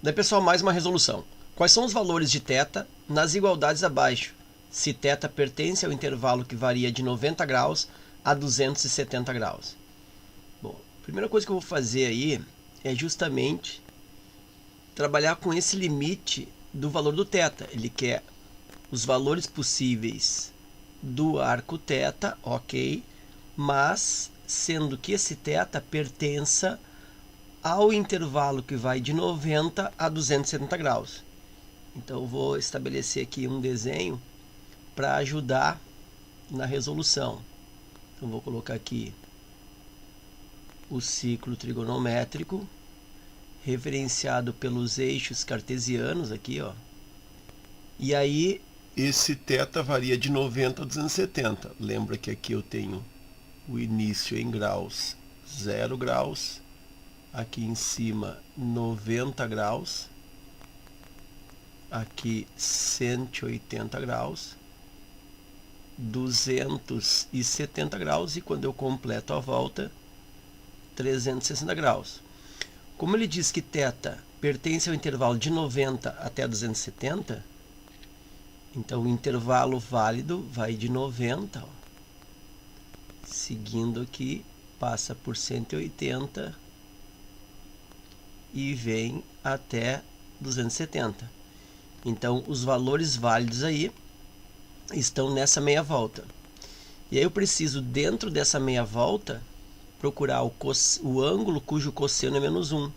Daí, pessoal, mais uma resolução. Quais são os valores de θ nas igualdades abaixo, se θ pertence ao intervalo que varia de 90 graus a 270 graus? Bom, a primeira coisa que eu vou fazer aí é justamente trabalhar com esse limite do valor do θ. Ele quer os valores possíveis do arco θ, ok, mas sendo que esse θ pertença ao intervalo que vai de 90 a 270 graus. Então eu vou estabelecer aqui um desenho para ajudar na resolução. Então vou colocar aqui o ciclo trigonométrico referenciado pelos eixos cartesianos aqui, ó. E aí esse θ varia de 90 a 270. Lembra que aqui eu tenho o início em graus, 0 graus, aqui em cima 90 graus, aqui 180 graus, 270 graus e quando eu completo a volta 360 graus. Como ele diz que θ pertence ao intervalo de 90 até 270, então o intervalo válido vai de 90, ó, seguindo aqui, passa por 180 e vem até 270. Então os valores válidos aí estão nessa meia volta. E aí eu preciso, dentro dessa meia volta, procurar o ângulo cujo cosseno é menos 1.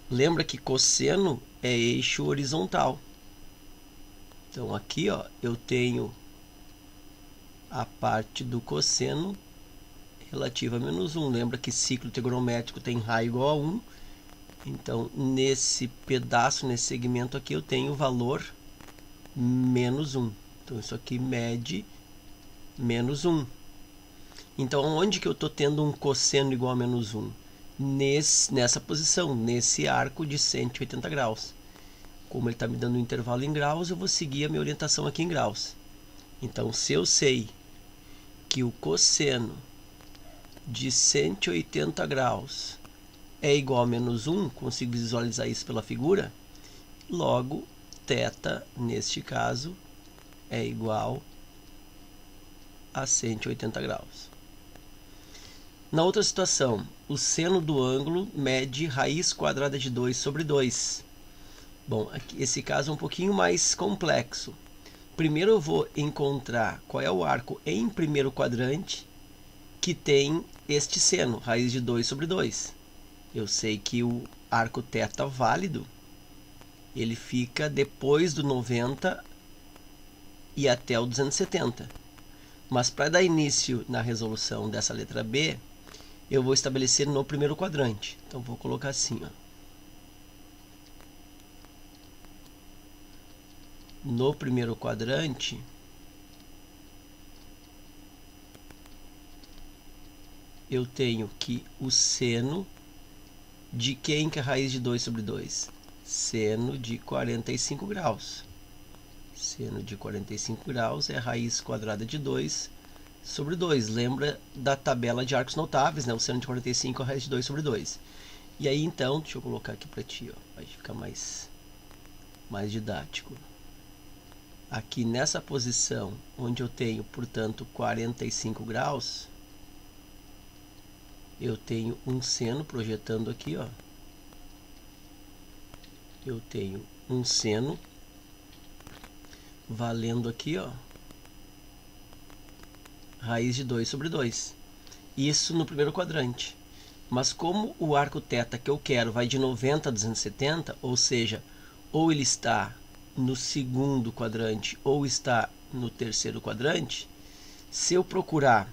Lembra que cosseno é eixo horizontal. Então aqui, ó, eu tenho a parte do cosseno relativa a menos 1. Lembra que ciclo trigonométrico tem raio igual a 1. Então, nesse pedaço, nesse segmento aqui, eu tenho o valor menos 1. Então, isso aqui mede menos 1. Então, onde que eu estou tendo um cosseno igual a menos 1? Nessa posição, nesse arco de 180 graus. Como ele está me dando um intervalo em graus, eu vou seguir a minha orientação aqui em graus. Então, se eu sei que o cosseno de 180 graus é igual a menos 1, consigo visualizar isso pela figura, logo, θ, neste caso, é igual a 180 graus. Na outra situação, o seno do ângulo mede raiz quadrada de 2 sobre 2. Bom, aqui, esse caso é um pouquinho mais complexo. Primeiro eu vou encontrar qual é o arco em primeiro quadrante que tem este seno, raiz de 2 sobre 2. Eu sei que o arco θ válido, ele fica depois do 90 e até o 270. Mas para dar início na resolução dessa letra B, eu vou estabelecer no primeiro quadrante. Então vou colocar assim, ó. No primeiro quadrante, eu tenho que o seno de quem que é a raiz de 2 sobre 2? Seno de 45 graus. Seno de 45 graus é a raiz quadrada de 2 sobre 2. Lembra da tabela de arcos notáveis, né? O seno de 45 é a raiz de 2 sobre 2. E aí, então, deixa eu colocar aqui para ti, ó, vai ficar mais didático. Aqui nessa posição, onde eu tenho, portanto, 45 graus, eu tenho um seno projetando aqui, ó. Eu tenho um seno valendo aqui, ó, raiz de 2 sobre 2. Isso no primeiro quadrante. Mas como o arco θ que eu quero vai de 90 a 270, ou seja, ou ele está no segundo quadrante ou está no terceiro quadrante, se eu procurar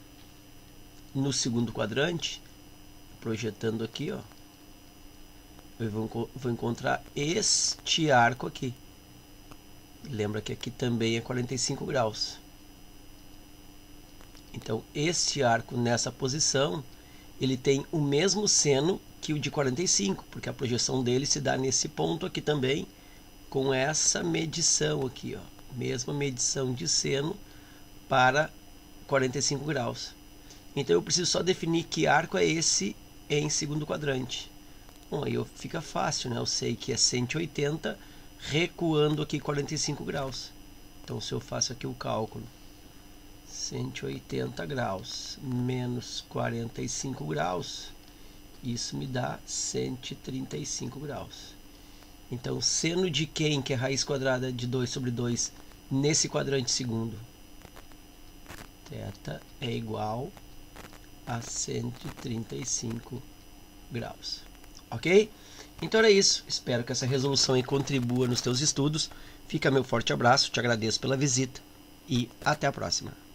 no segundo quadrante, projetando aqui, ó, eu vou encontrar este arco aqui. Lembra que aqui também é 45 graus. Então, este arco nessa posição, ele tem o mesmo seno que o de 45, porque a projeção dele se dá nesse ponto aqui também, com essa medição aqui, ó, mesma medição de seno para 45 graus. Então eu preciso só definir que arco é esse em segundo quadrante. Bom, aí fica fácil, né? Eu sei que é 180 recuando aqui 45 graus. Então, se eu faço aqui o cálculo, 180 graus menos 45 graus, isso me dá 135 graus. Então, seno de quem, que é raiz quadrada de 2 sobre 2, nesse quadrante segundo? Θ é igual a 135 graus. Ok? Então era isso. Espero que essa resolução aí contribua nos teus estudos. Fica meu forte abraço, te agradeço pela visita e até a próxima.